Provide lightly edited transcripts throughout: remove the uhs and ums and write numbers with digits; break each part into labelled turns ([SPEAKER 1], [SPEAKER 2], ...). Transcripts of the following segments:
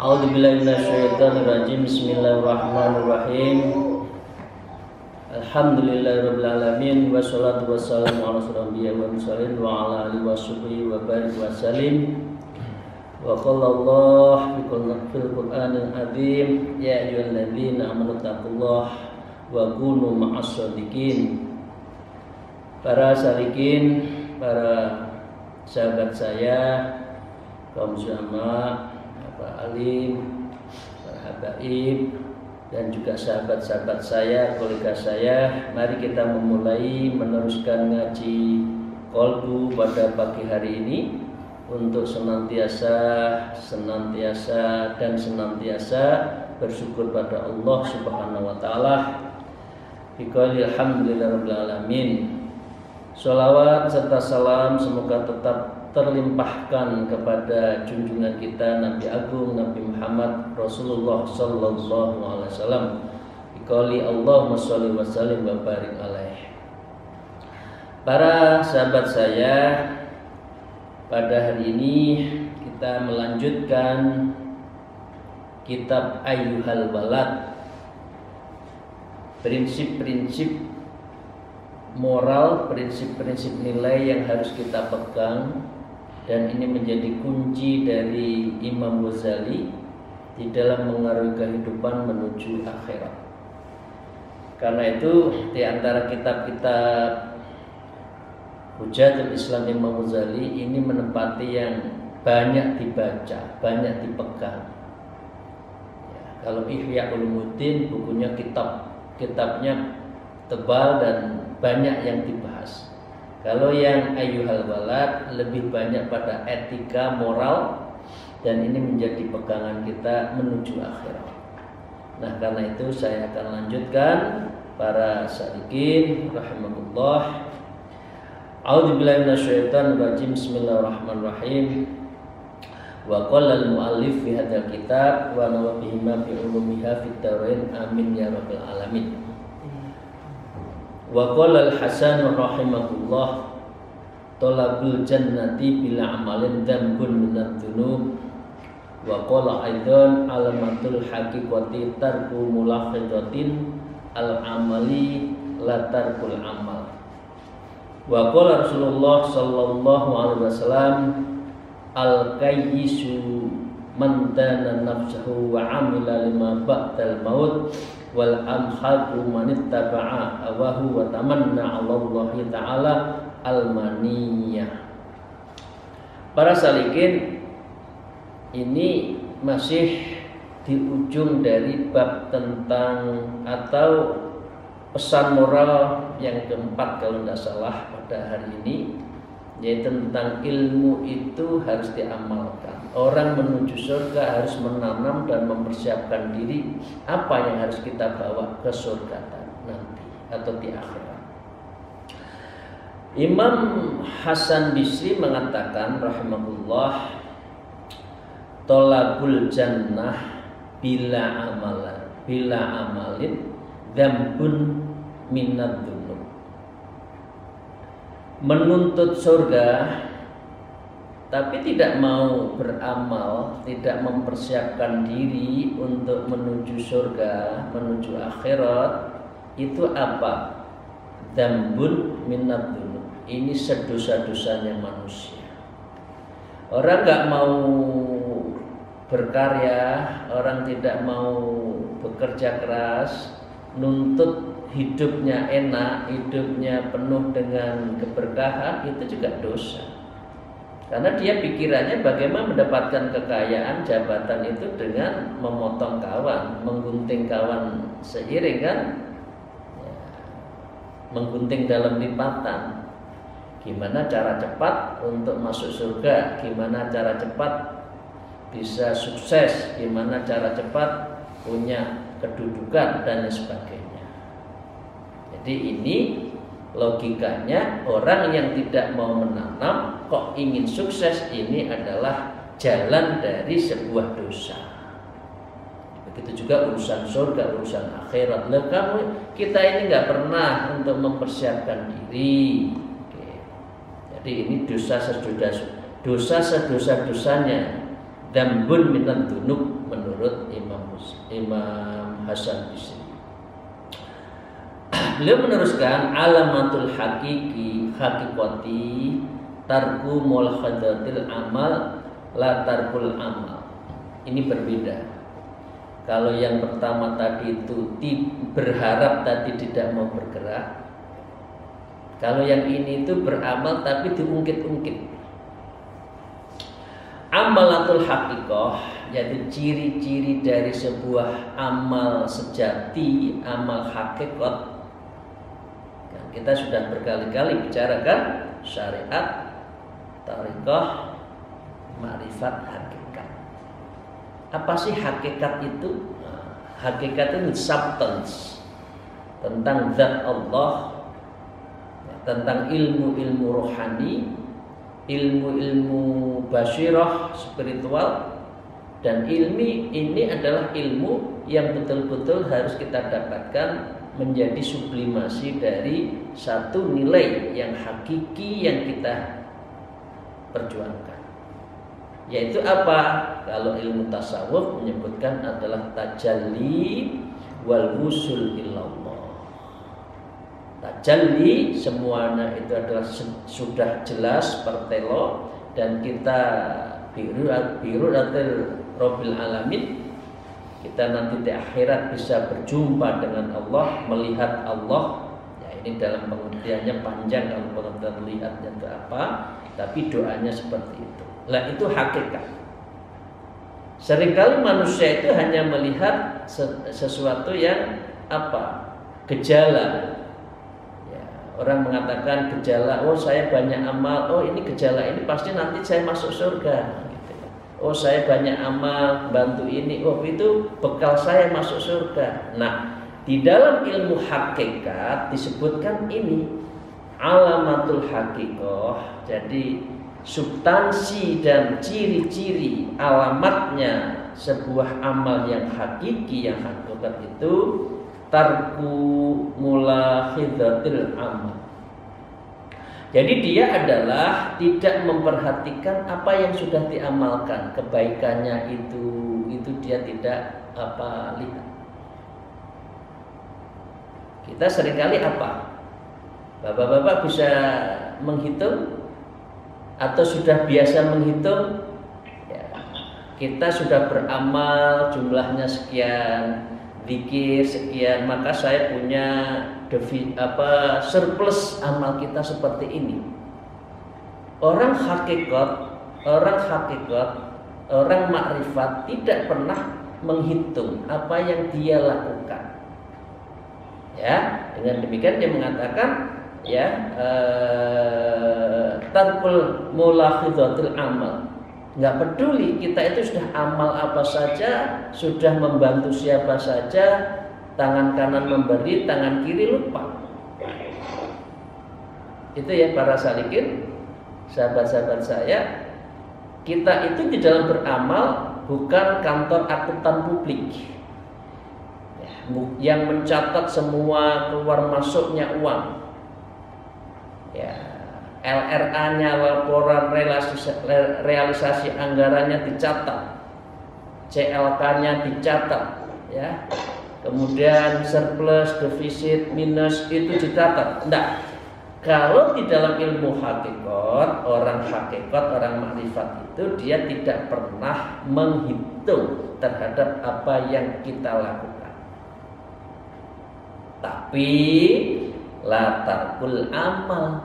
[SPEAKER 1] A'udzubillahiminasyaitonirrajim. Bismillahirrahmanirrahim. Alhamdulillahirabbil alamin wassalatu wassalamu ala asyrofil anbiya'i wal mursalin wa ala alihi washabbihi wa barik wa salim. Wa qala Allah fil Qur'anil azim, ya ayyuhalladzina amanu taqullaha wa kunu ma'as shadiqin. Para salikin, para sahabat saya, kaum ulama, para alim, para habaib, dan juga sahabat-sahabat saya, kolega saya, mari kita memulai meneruskan ngaji Qalbu pada pagi hari ini untuk senantiasa bersyukur pada Allah Subhanahu wa taala. Biqauli alhamdulillahirabbil alamin. Sholawat serta salam semoga tetap terlimpahkan kepada junjungan kita Nabi Agung Nabi Muhammad Rasulullah Sallallahu Alaihi Wasallam. Biqauli Allahumma sholli wa sallim wa barik alaih. Para sahabat saya, pada hari ini kita melanjutkan kitab Ayyuhal Balad, prinsip-prinsip moral, prinsip-prinsip nilai yang harus kita pegang, dan ini menjadi kunci dari Imam Ghazali di dalam mengaruhi kehidupan menuju akhirat. Karena itu di antara kitab-kitab Hujatul Islam Imam Ghazali ini menempati yang banyak dibaca, banyak dipegang. Ya, kalau Ihya Ulumuddin bukunya kitabnya tebal dan banyak yang dibahas. Kalau yang Ayyuhal Balad lebih banyak pada etika moral, dan ini menjadi pegangan kita menuju akhirat. Nah, karena itu saya akan lanjutkan para salikin rahimakumullah. A'udzubillahi minasyaitonirrajim. Bismillahirrahmanirrahim. Wa qala al-mu'allif fi hadzal kitab wa nawabihima fi ulumiha fid darain amin ya rabbal alamin. Wa qala al-Hasan rahimahullah, talabul jannati bila amalin dzambun minadz dzunub. Wa qala aidan alamatul haqiqati tarku mulakhidatin al-amali la tarkul amal. Wa qala Rasulullah sallallahu alaihi wasallam, al-kayyisu man dana nafsahu wa amila lima ba'dal maut wal amhaku manittaba'a hawahu wa tamanna 'ala Allah ta'ala al-maniyah. Para salikin, ini masih di ujung dari bab tentang atau pesan moral yang keempat kalau tidak salah pada hari ini, yaitu tentang ilmu itu harus diamalkan. Orang menuju surga harus menanam dan mempersiapkan diri apa yang harus kita bawa ke surga nanti atau di akhirat. Imam Hasan Bisri mengatakan rahimahullah, tolabul jannah bila amalin dzambun minadz dzunub. Menuntut surga tapi tidak mau beramal, tidak mempersiapkan diri untuk menuju surga, menuju akhirat, itu apa? Dzambun minadz dzunub. Ini sedosa-dosanya manusia. Orang nggak mau berkarya, orang tidak mau bekerja keras, nuntut hidupnya enak, hidupnya penuh dengan keberkahan, itu juga dosa. Karena dia pikirannya bagaimana mendapatkan kekayaan, jabatan itu dengan memotong kawan, menggunting kawan seiring kan, ya, menggunting dalam lipatan. Gimana cara cepat untuk masuk surga, gimana cara cepat bisa sukses, gimana cara cepat punya kedudukan dan sebagainya. Jadi ini logikanya orang yang tidak mau menanam kok ingin sukses, ini adalah jalan dari sebuah dosa. Begitu juga urusan surga, urusan akhirat. Lah kita ini nggak pernah untuk mempersiapkan diri. Oke. Jadi ini dosa sedosa-dosanya dzambun minan dzunub menurut Imam Hasan Bisri. Beliau meneruskan alamatul hakiki tarku mulhadatil amal la tarkul amal. Ini berbeda. Kalau yang pertama tadi itu berharap tadi tidak mau bergerak. Kalau yang ini itu beramal tapi diungkit-ungkit. Amalatul haqiqah, yaitu ciri-ciri dari sebuah amal sejati, amal hakikat. Kita sudah berkali-kali bicarakan syariat, tariqah, ma'rifat, hakikat. Apa sih hakikat itu? Hakikat itu substance, tentang zat Allah, tentang ilmu-ilmu rohani, ilmu-ilmu basyirah spiritual, dan ilmi ini adalah ilmu yang betul-betul harus kita dapatkan menjadi sublimasi dari satu nilai yang hakiki yang kita perjuangkan. Yaitu apa? Kalau ilmu tasawuf menyebutkan adalah tajalli wal wusul ilallah. Tajalli semuanya itu adalah sudah jelas pertelo, dan kita biru atil Rabbil Alamin. Kita nanti di akhirat bisa berjumpa dengan Allah, melihat Allah. Ya, ini dalam pengertiannya panjang, kalau pengertian melihatnya itu apa, tapi doanya seperti itu. Lah itu hakikat. Seringkali manusia itu hanya melihat sesuatu yang apa? Gejala. Ya, orang mengatakan gejala, oh saya banyak amal, oh ini gejala ini pasti nanti saya masuk surga. Oh saya banyak amal, bantu ini, oh itu bekal saya masuk surga. Nah, di dalam ilmu hakikat disebutkan ini alamatul haqiqah. Jadi substansi dan ciri-ciri alamatnya sebuah amal yang hakiki, yang hakikat itu tarku mulahidzatil amal. Jadi dia adalah tidak memperhatikan apa yang sudah diamalkan, kebaikannya itu dia tidak lihat. Kita seringkali apa? Bapak-bapak bisa menghitung atau sudah biasa menghitung? Ya, kita sudah beramal jumlahnya sekian, zikir sekian, maka saya punya surplus amal kita seperti ini. Orang hakikat, orang makrifat tidak pernah menghitung apa yang dia lakukan. Ya, dengan demikian dia mengatakan ya tarkul mulahidzatil amal. Nggak peduli kita itu sudah amal apa saja, sudah membantu siapa saja, tangan kanan memberi, tangan kiri lupa. Itu ya para salikin, sahabat-sahabat saya, kita itu di dalam beramal bukan kantor akuntan publik yang mencatat semua keluar masuknya uang. Ya, LRA-nya, laporan realisasi anggarannya dicatat, CLK-nya dicatat, ya. Kemudian surplus, defisit, minus itu dicatat. Enggak. Kalau di dalam ilmu hakikat, orang makrifat itu dia tidak pernah menghitung terhadap apa yang kita lakukan. Tapi la tarkul amal.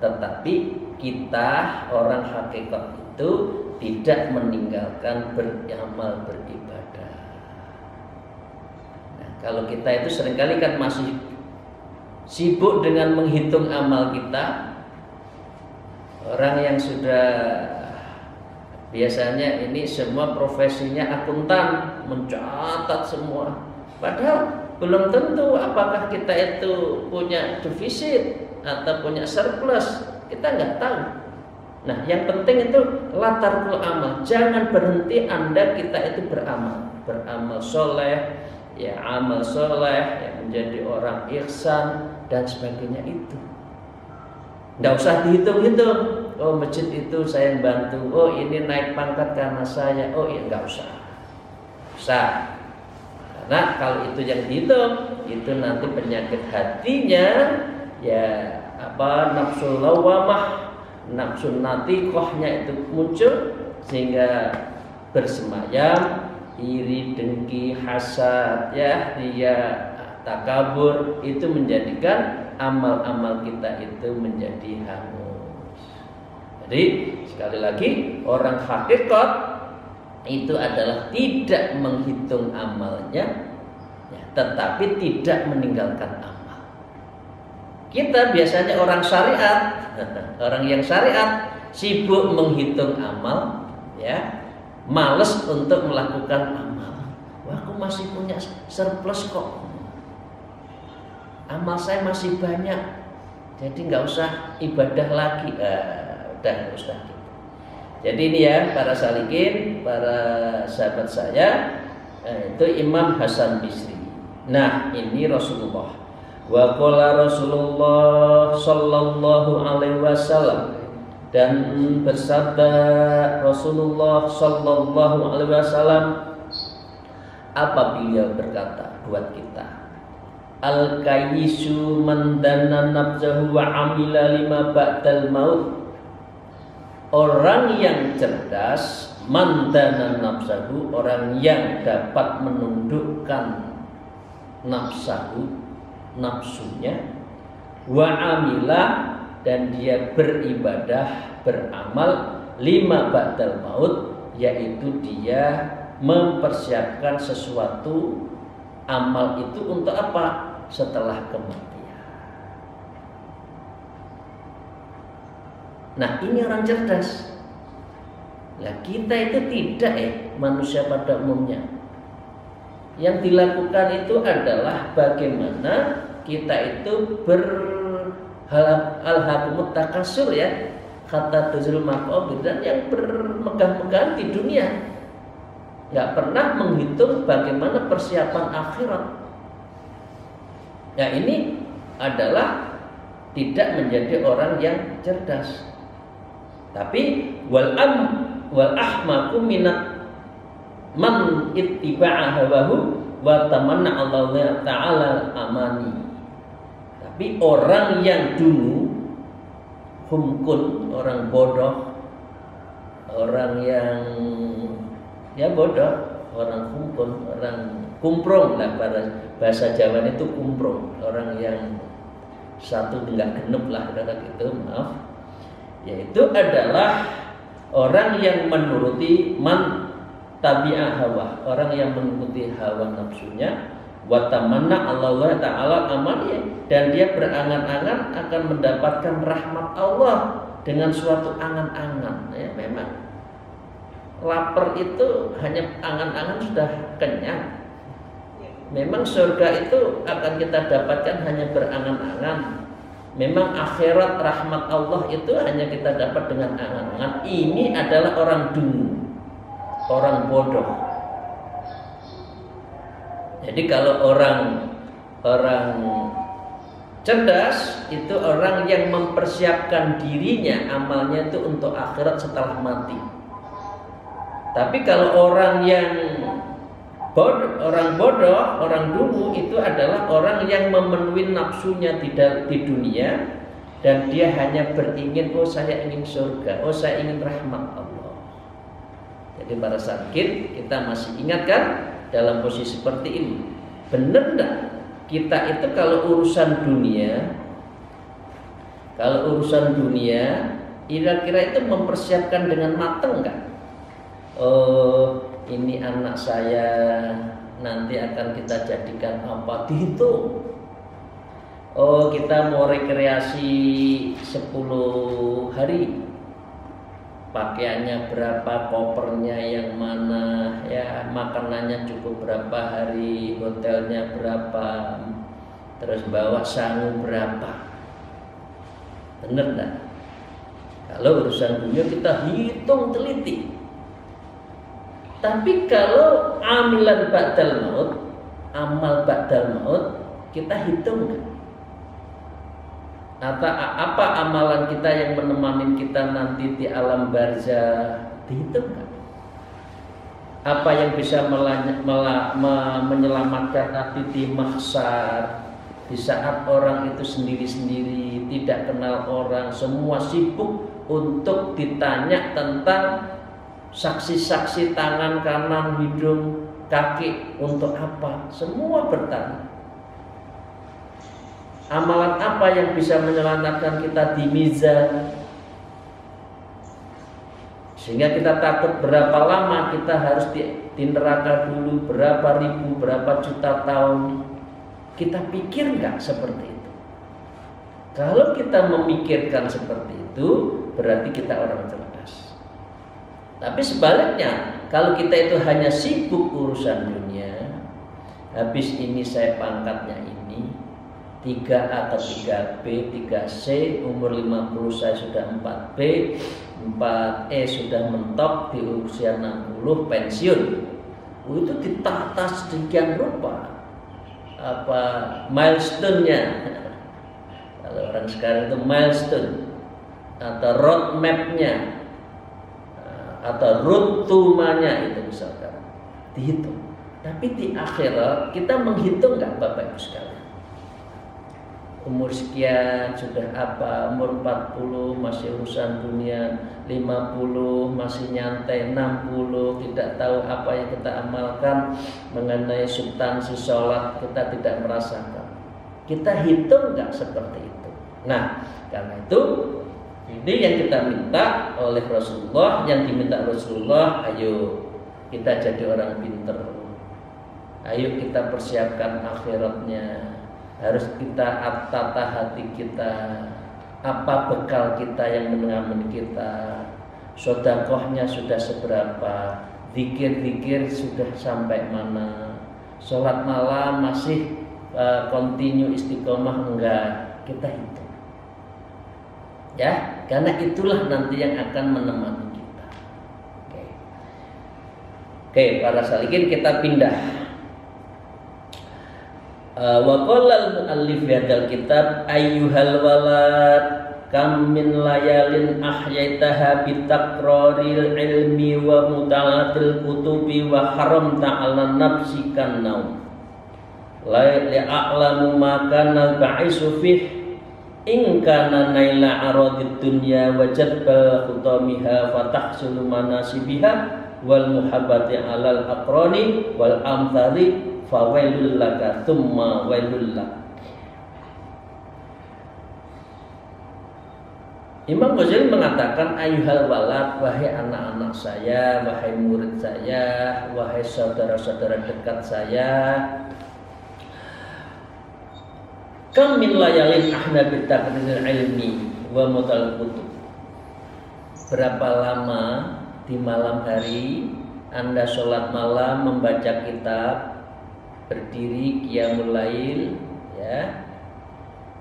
[SPEAKER 1] Tetapi kita orang hakikat itu tidak meninggalkan beramal, beribadah. Nah, kalau kita itu seringkali kan masih sibuk dengan menghitung amal kita. Orang yang sudah biasanya ini semua profesinya akuntan, mencatat semua. Padahal belum tentu apakah kita itu punya defisit atau punya surplus, kita nggak tahu. Nah, yang penting itu latarul amal. Jangan berhenti Anda kita itu beramal soleh, ya amal soleh, ya menjadi orang ihsan dan sebagainya itu. Nggak usah dihitung-hitung. Oh, masjid itu saya bantu. Oh, ini naik pangkat karena saya. Oh, iya, nggak usah. Usah. Karena kalau itu yang dihitung, itu nanti penyakit hatinya, ya nafsu lawamah, nafsu natiqahnya itu muncul sehingga bersemayam iri, dengki, hasad, ya, dia takabur, itu menjadikan amal-amal kita itu menjadi hangus. Jadi sekali lagi, orang hakikat itu adalah tidak menghitung amalnya, ya, tetapi tidak meninggalkan amal. Kita biasanya orang syariat, orang yang syariat sibuk menghitung amal, ya, males untuk melakukan amal. Wah, aku masih punya surplus kok. Amal saya masih banyak, jadi nggak usah ibadah lagi. Udah. Jadi ini ya para salikin, para sahabat saya, itu Imam Hasan Bisri. Nah, ini Rasulullah. Wa qala Rasulullah sallallahu alaihi wasallam, dan bersabda Rasulullah sallallahu alaihi wasallam apabila berkata buat kita, al-kayyisu man dana nafsahu wa amila lima ba'dal maut. Orang yang cerdas, man dana nafsahu, orang yang dapat menundukkan nafsahu, nafsunya, wa amila, dan dia beribadah, beramal, lima ba'dal maut, yaitu dia mempersiapkan sesuatu amal itu untuk apa? Setelah kematian. Nah, ini orang cerdas. Nah, kita itu tidak manusia pada umumnya. Yang dilakukan itu adalah bagaimana kita itu beralhaqumut takasur, ya, kata tuzul maqabir, dan yang bermegah-megahan di dunia, nggak pernah menghitung bagaimana persiapan akhirat. Nah, ini adalah tidak menjadi orang yang cerdas. Tapi wal ahmaqu minat man ittiba'a hawahu wa tamanna Allah ta'ala amani. Tapi orang yang dulu humkun, orang bodoh, orang yang bodoh, orang humkun, orang kumprong lah, bahasa Jawa itu kumprong, orang yang satu enggak genep lah kata gitu, maaf. Yaitu adalah orang yang menuruti man tabi'ah hawa, orang yang mengikuti hawa nafsunya, wa tamanna Allah ta'ala amali, dan dia berangan-angan akan mendapatkan rahmat Allah dengan suatu angan-angan. Ya, memang lapar itu hanya angan-angan sudah kenyang. Memang surga itu akan kita dapatkan hanya berangan-angan. Memang akhirat rahmat Allah itu hanya kita dapat dengan angan-angan. Ini adalah orang dungu, orang bodoh. Jadi kalau orang cerdas itu orang yang mempersiapkan dirinya, amalnya itu untuk akhirat setelah mati. Tapi kalau orang yang orang bodoh, orang dungu itu adalah orang yang memenuhi nafsunya di dunia, dan dia hanya beringin, oh saya ingin surga, oh saya ingin rahmat Allah. Jadi para sakit, kita masih ingatkan dalam posisi seperti ini. Benar enggak kita itu kalau urusan dunia kira-kira itu mempersiapkan dengan matang enggak? Oh, ini anak saya nanti akan kita jadikan apa, dihitung. Oh, kita mau rekreasi 10 hari, pakaiannya berapa, kopernya yang mana, ya makanannya cukup berapa hari, hotelnya berapa, terus bawa sangu berapa. Bener enggak? Kalau urusan dunia kita hitung teliti. Tapi kalau amilan ba'dal maut, amal ba'dal maut, kita hitung kan? Atau apa amalan kita yang menemani kita nanti di alam barzah, dihitung kan? Apa yang bisa menyelamatkan nanti di mahsyar, di saat orang itu sendiri-sendiri, tidak kenal orang, semua sibuk untuk ditanya tentang saksi-saksi tangan, kanan, hidung, kaki, untuk apa? Semua bertanya. Amalan apa yang bisa menyelamatkan kita di mizan? Sehingga kita takut berapa lama kita harus di neraka dulu, berapa ribu, berapa juta tahun. Kita pikir nggak seperti itu? Kalau kita memikirkan seperti itu, berarti kita orang cerdas. Tapi sebaliknya, kalau kita itu hanya sibuk urusan dunia, habis ini saya pangkatnya ini, 3A atau 3B, 3C, umur 50 saya sudah 4B, 4E sudah mentok, di usia 60 pensiun. Itu ditata sedemikian rupa apa milestone-nya. Kalau orang sekarang itu milestone atau roadmap-nya atau road to nya itu misalkan dihitung. Tapi di akhirat kita menghitung nggak Bapak Ibu sekalian? Umur sekian sudah apa, umur 40 masih urusan dunia, 50 masih nyantai, 60 tidak tahu apa yang kita amalkan mengenai substansi sholat, kita tidak merasakan. Kita hitung nggak seperti itu? Nah, karena itu ini yang kita minta oleh Rasulullah, yang diminta Rasulullah, ayo kita jadi orang pinter, ayo kita persiapkan akhiratnya. Harus kita tata hati kita, apa bekal kita yang menengahi kita, sedekahnya sudah seberapa, zikir-zikir sudah sampai mana, sholat malam masih continue istiqomah enggak, kita hitung. Ya, karena itulah nanti yang akan menemani kita. Oke, para salikin kita pindah. Wa qala al-muallif hadal kitab ayyuhal walad kam min layalin ahyaitaha bi takraril ilmi wa mutalatil kutubi wa haramta 'ala nafsika naum la ya'lamu ma kana ba'isu fih in kana naila aradid dunya wa jadbal khutamiha fa tahsulu manasibiha wal muhabbati 'alal aqrani wal amthali fawailul laka thumma wailul lak. Imam Ghazali mengatakan ayyuhal walad, wahai anak-anak saya, wahai murid saya, wahai saudara-saudara dekat saya, kam min layalin ahna bi taqriril ilmi wa mutal kutub. Berapa lama di malam hari Anda sholat malam membaca kitab, berdiri qiyamul lail, ya,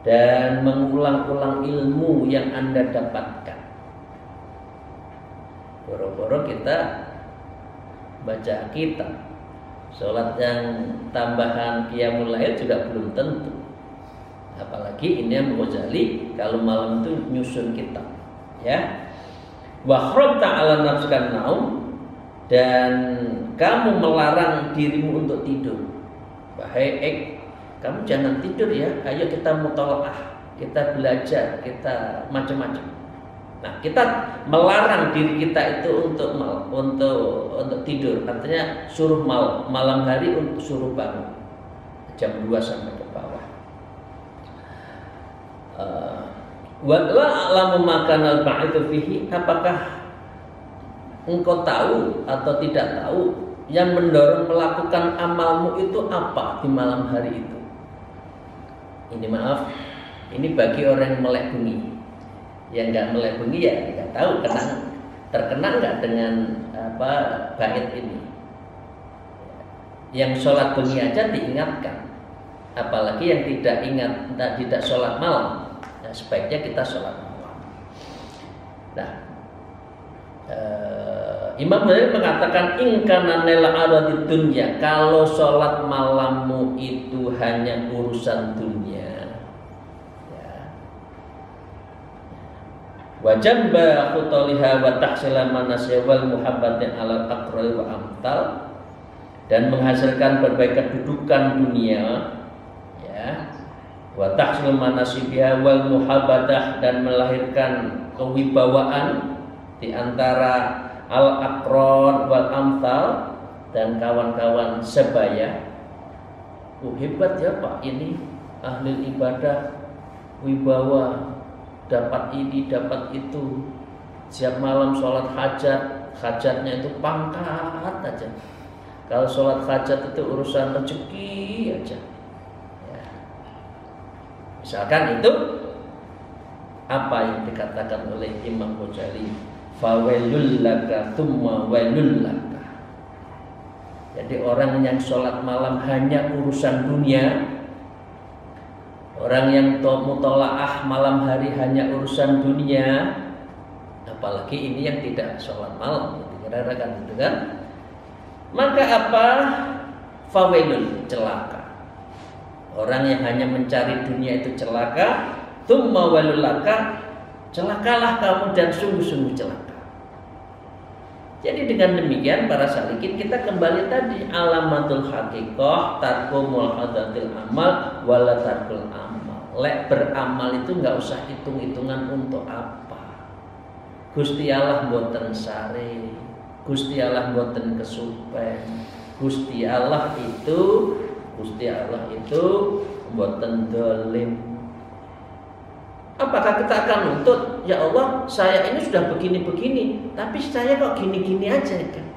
[SPEAKER 1] dan mengulang-ulang ilmu yang Anda dapatkan. Boro-boro kita baca kitab, sholat yang tambahan qiyamul lail juga belum tentu. Apalagi ini yang Ghazali kalau malam itu nyusun kitab, ya. Wa kharabta 'ala nafsika naum, dan kamu melarang dirimu untuk tidur. Wahai kamu jangan tidur ya, ayo kita mutalaah, kita belajar, kita macam-macam. Nah, kita melarang diri kita itu untuk tidur, artinya suruh malam hari untuk suruh bangun jam 2 sampai ke bawah. Wa la a'lamu ma kana al-ba'ithu fihi, apakah engkau tahu atau tidak tahu yang mendorong melakukan amalmu itu apa di malam hari itu? Ini maaf, ini bagi orang yang melek bumi. Yang nggak melek bumi ya nggak tahu, karena terkena nggak dengan bait ini? Yang sholat bengi aja diingatkan, apalagi yang tidak ingat, tidak sholat malam. Nah, sebaiknya kita sholat malam. Nah, Imam Ghazali mengatakan ingkana nela aradi dunya, kalau sholat malammu itu hanya urusan dunia, ya. Wajamba khutaliha wa tahsila manasya wal muhabbatin alal aqrali wa amtal, dan menghasilkan berbagai kedudukan dunia, ya. Wa tahsil manasibiha wal muhabbadah, dan melahirkan kewibawaan di antara al-aqron wal amthal dan kawan-kawan sebaya. Hebat ya Pak, ini ahli ibadah, wibawa, dapat ini dapat itu, siap malam sholat hajat, hajatnya itu pangkat aja. Kalau sholat hajat itu urusan rezeki aja, ya. Misalkan itu apa yang dikatakan oleh Imam Ghazali, fawailul laka tsumma wailul laka. Jadi orang yang sholat malam hanya urusan dunia, orang yang mutolaah malam hari hanya urusan dunia, apalagi ini yang tidak sholat malam, kira-kira kan gitu kan? Maka apa? Fawailul, celaka. Orang yang hanya mencari dunia itu celaka. Tsumma wailul laka, celakalah kamu dan sungguh-sungguh celaka. Jadi dengan demikian para salikin, kita kembali tadi alamatul haqiqah tarkumul hadatil amal wala tarkul amal. Lek beramal itu nggak usah hitung-hitungan untuk apa. Gusti Allah mboten sare, Gusti Allah mboten kesupen, Gusti Allah itu mboten dolim. Apakah kita akan nuntut, ya Allah saya ini sudah begini-begini, tapi saya kok gini-gini aja kan?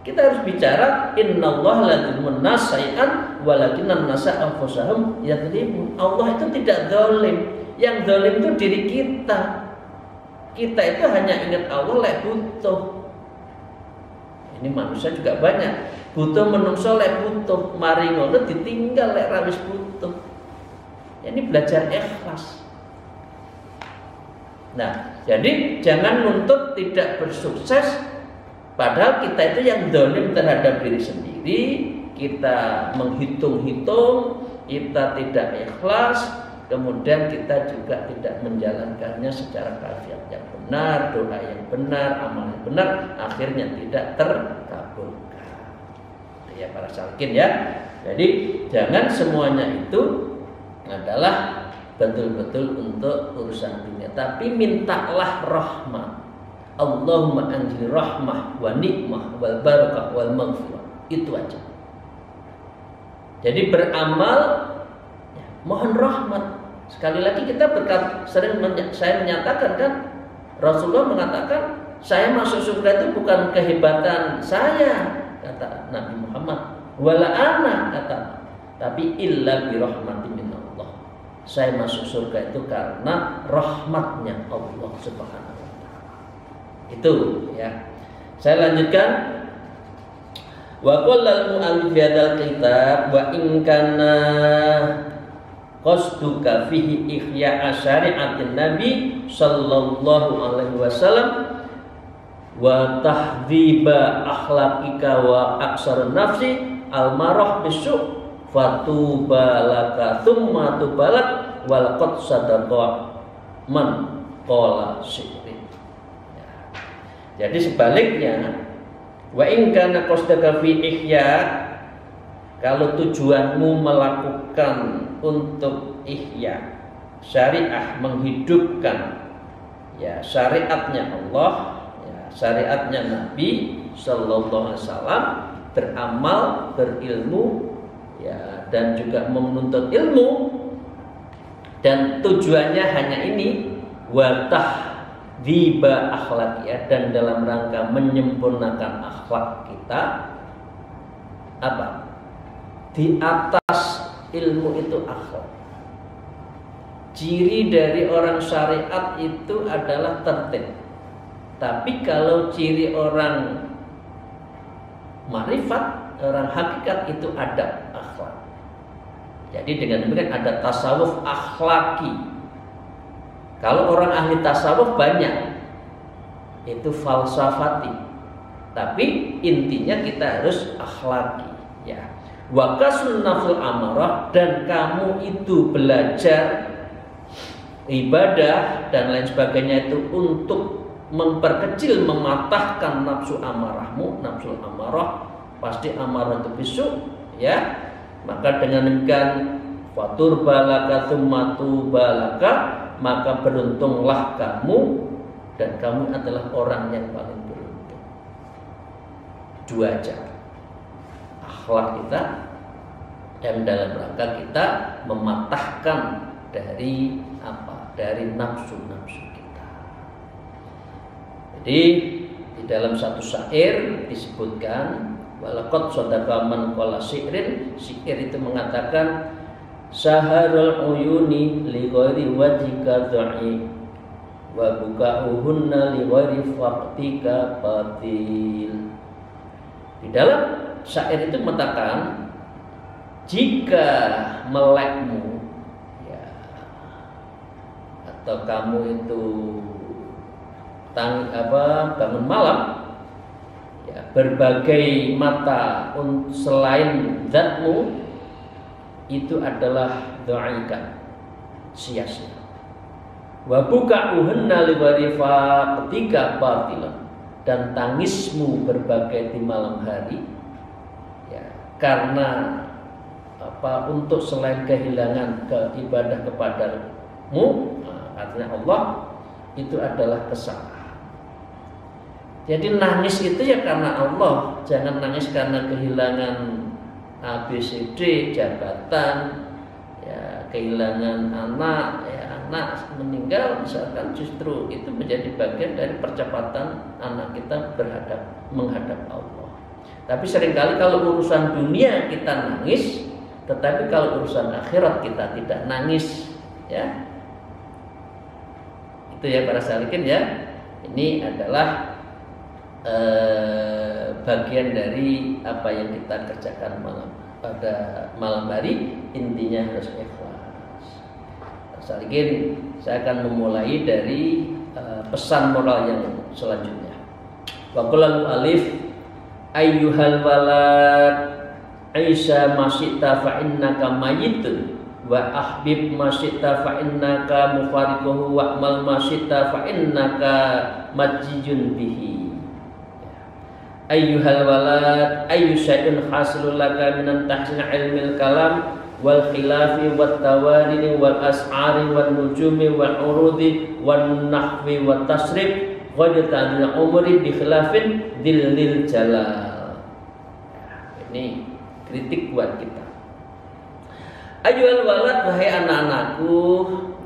[SPEAKER 1] Kita harus bicara innallaha la yuzlimun nas syai'an walakinnan nasa anfusahum yadzlimun. Allah itu tidak zalim. Yang zalim itu diri kita. Kita itu hanya ingat Allah lek butuh. Ini manusia juga banyak. Butuh menungso lek butuh, mari ngono ditinggal lek ra wis butuh. Ini belajar ikhlas. Nah, jadi jangan nuntut tidak bersukses, padahal kita itu yang zalim terhadap diri sendiri. Kita menghitung-hitung, kita tidak ikhlas, kemudian kita juga tidak menjalankannya secara kaifiat yang benar, doa yang benar, amal yang benar, akhirnya tidak terkabulkan. Ya para salikin ya. Jadi jangan semuanya itu adalah betul-betul untuk urusan dunia, tapi mintalah rahmat. Allahumma anzil rahmah wa nikmah wal barakah wal maghfirah. Itu aja. Jadi beramal ya, mohon rahmat. Sekali lagi kita saya menyatakan kan, Rasulullah mengatakan saya masuk surga itu bukan kehebatan saya, kata Nabi Muhammad, wala ana, kata, tapi illa bi rahmatin min Allah. Saya masuk surga itu karena rahmatnya Allah Subhanahu wa ta'ala. Itu ya. Saya lanjutkan. Wa qala al-mu'allif fi hadzal kitab wa in kana qasduka fihi ihya syari'atin nabi sallallahu alaihi wasallam wa tahdhiba akhlaqika wa aksar nafsi al-marah bisu' fatuba laka thumma tubalak walaqad sadaqa man qala syikri. Ya. Jadi sebaliknya, wa in kana qasdaka fi ihya, kalau tujuanmu melakukan untuk ihya syariah, menghidupkan ya syariatnya Allah, ya, syariatnya Nabi sallallahu alaihi wasallam, beramal, berilmu, ya, dan juga menuntut ilmu, dan tujuannya hanya ini, watah diba akhlakiyah, dan dalam rangka menyempurnakan akhlak kita. Apa? Di atas ilmu itu akhlak. Ciri dari orang syariat itu adalah tertib. Tapi kalau ciri orang ma'rifat, orang hakikat itu adab akhlak. Jadi dengan demikian ada tasawuf akhlaki. Kalau orang ahli tasawuf banyak, itu falsafati. Tapi intinya kita harus akhlaki, ya. Wa kasrun nafsul amarah, dan kamu itu belajar ibadah dan lain sebagainya itu untuk memperkecil, mematahkan nafsu amarahmu. Nafsu amarah pasti amarah itu bisu, ya. Maka dengan demikian fatur balaka tsumma balaka, maka beruntunglah kamu, dan kamu adalah orang yang paling beruntung. Dua cara akhlak kita, dan dalam rangka kita mematahkan dari apa? Dari nafsu-nafsu kita. Jadi di dalam satu syair disebutkan walaqad sadaqa man qala syi'rin. Syair itu mengatakan saharul uyuni li ghairi wajhika dha'i wa buka'uhunna li ghairi faqtika batil. Di dalam syair itu mengatakan jika melekmu, ya, atau kamu itu bangun malam, ya, berbagai mata selain zatmu itu adalah dha'ikan, sia-sia. Wa buka'uhunna li ghairi faqtika batilan, dan tangismu berbagai di malam hari, ya, karena apa? Untuk selain kehilangan ibadah kepadamu, artinya Allah, itu adalah kesalahan. Jadi nangis itu ya karena Allah, jangan nangis karena kehilangan ABCD, jabatan, ya, kehilangan anak, ya, anak meninggal misalkan, justru itu menjadi bagian dari percepatan anak kita menghadap Allah. Tapi seringkali kalau urusan dunia kita nangis, tetapi kalau urusan akhirat kita tidak nangis, ya. Itu ya para salikin, ya. Ini adalah bagian dari apa yang kita kerjakan pada malam hari. Intinya harus ikhlas. Salikin, saya akan memulai dari pesan moral yang selanjutnya. Wa qala alif ayyuhal walad Aisyah masyita fa innaka mayyitun wa ahbib masyita fa innaka mufariquhu wa amal masyita fa innaka majjijun bihi. Ayyuhal walad ayyu syai'un hasilul laka minan tahsin ilmil kalam wal khilafi wat tawarini wal as'ari wan nujumi wal urudi wan nahwi wat tasrif qad ta'dil umri bi khilafin dillil jalal. Ini kritik buat kita. Ayyuhal walad, wahai anak-anakku,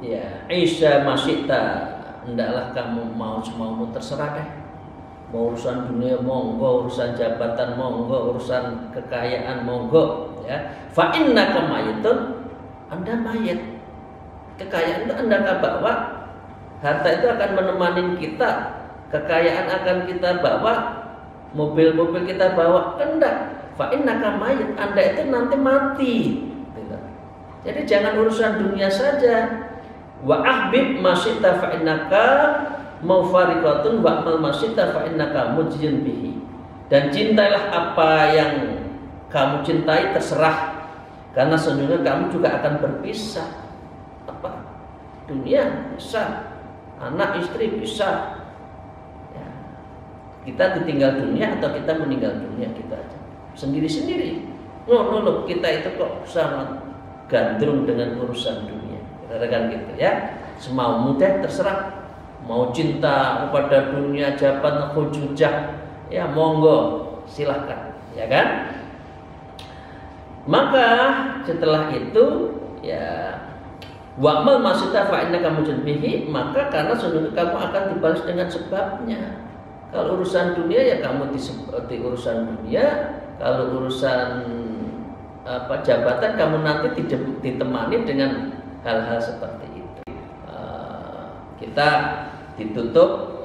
[SPEAKER 1] ya, Aisyah masyita, hendaklah kamu mau semaumu, terserah deh. Mau urusan dunia monggo, urusan jabatan monggo, urusan kekayaan monggo, ya. Fa innaka mayyitun, Anda mayat. Kekayaan itu Anda bawa, harta itu akan menemani kita, kekayaan akan kita bawa, mobil-mobil kita bawa, enggak. Fa innaka mayyit, Anda itu nanti mati. Jadi jangan urusan dunia saja. Wa ahbib masyita fa innaka mufariqatun wa amal masyita fa innaka mujjin bihi. Dan cintailah apa yang kamu cintai, terserah, karena sesungguhnya kamu juga akan berpisah. Apa? Dunia bisa, anak istri bisa, ya. Kita ditinggal dunia atau kita meninggal dunia, kita aja sendiri-sendiri. Loh, kita itu kok sangat gandrung dengan urusan dunia. Katakan gitu, ya. Semau mudah terserah. Mau cinta kepada dunia, jabatan, hujujah, ya monggo, silahkan, ya kan? Maka setelah itu, ya, wa'mal masyita fa innaka mujjin bihi, maka karena sesungguhnya kamu akan dibalas dengan sebabnya. Kalau urusan dunia ya kamu di urusan dunia. Kalau urusan jabatan kamu nanti ditemani dengan hal-hal seperti itu. Kita ditutup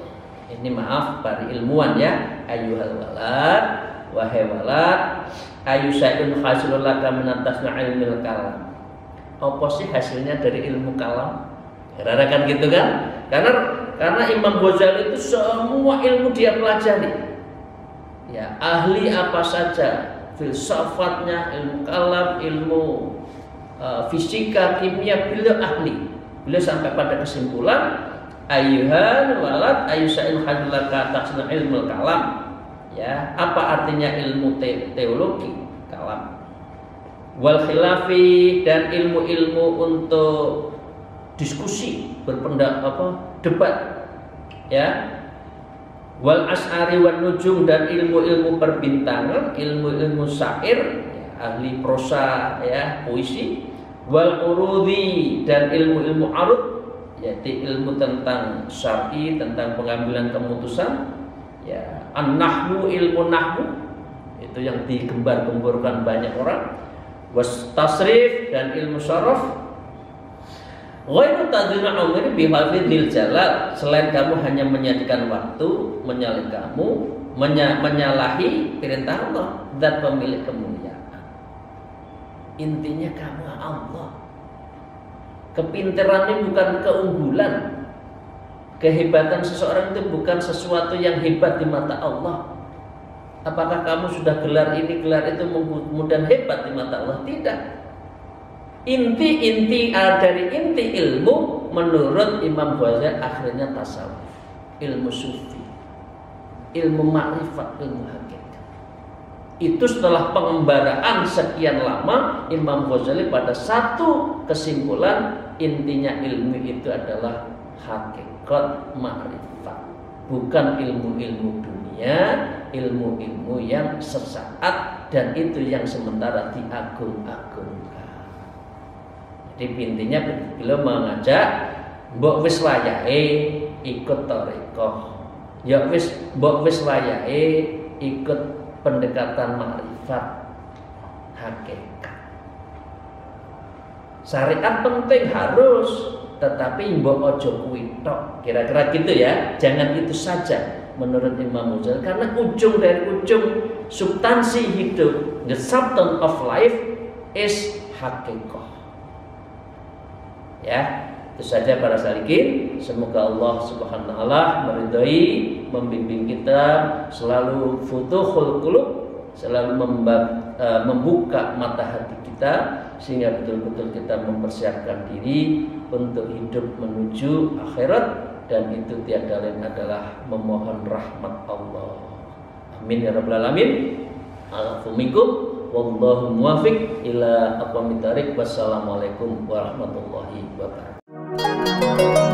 [SPEAKER 1] Ini maaf para ilmuwan ya. Ayyuhal walad, wahai walad, ayu syai'un hasilul laka min atasna ilmil kalam. Apa sih hasilnya dari ilmu kalam? Karena kan gitu kan? Karena Imam Ghazali itu semua ilmu dia pelajari. Ya, ahli apa saja, filsafatnya, ilmu kalam, ilmu fisika, kimia, beliau ahli. Beliau sampai pada kesimpulan ayyuhal walad ayyusain hadlaka tasna ilmul kalam. Ya, apa artinya ilmu teologi kalam? Wal khilafi, dan ilmu-ilmu untuk diskusi, debat. Ya. Wal as'ari wan nujum, dan ilmu-ilmu perbintangan, ilmu-ilmu syair, ya, ahli prosa ya, puisi. Wal urudi, dan ilmu-ilmu arud, yaitu ilmu tentang syar'i, tentang pengambilan keputusan, ya, an-nahwu, ilmu nahwu, itu yang digembar-gemborkan banyak orang. Was tasrif, dan ilmu syaraf. Ghairu tadhina umri bihafidhil jalal, selain kamu hanya menjadikan waktu, menyalahi perintah Allah, zat pemilik kemuliaan. Intinya kamu Allah. Kepintaran ini bukan keunggulan. Kehebatan seseorang itu bukan sesuatu yang hebat di mata Allah. Apakah kamu sudah gelar ini, gelar itu kemudian hebat di mata Allah? Tidak. Inti dari inti ilmu menurut Imam Ghazali akhirnya tasawuf, ilmu sufi, ilmu ma'rifat, ilmu hakikat. Itu setelah pengembaraan sekian lama, Imam Ghazali pada satu kesimpulan, intinya ilmu itu adalah hakikat ma'rifat, bukan ilmu-ilmu dunia, ilmu-ilmu yang sesaat, dan itu yang sementara diagung-agungkan. Jadi intinya beliau mengajak mbok wis wayahe ikut tarekat, ya wis mbok wis wayahe ikut pendekatan makrifat hakikat. Syariat penting harus, tetapi mbok ojo kuwi tok. Kira-kira gitu ya. Jangan itu saja menurut Imam Ghazali, karena ujung dari ujung substansi hidup, the substance of life is hakikat. Ya, itu saja para salikin. Semoga Allah Subhanahu wa taala meridhai, membimbing kita selalu futuhul qulub, selalu membuka mata hati kita, sehingga betul-betul kita mempersiapkan diri untuk hidup menuju akhirat, dan itu tiada lain adalah memohon rahmat Allah. Amin ya rabbal alamin. Alhamdulillah. Wallahu muwaffiq ila aqwamit thariq. Wassalamualaikum warahmatullahi wabarakatuh.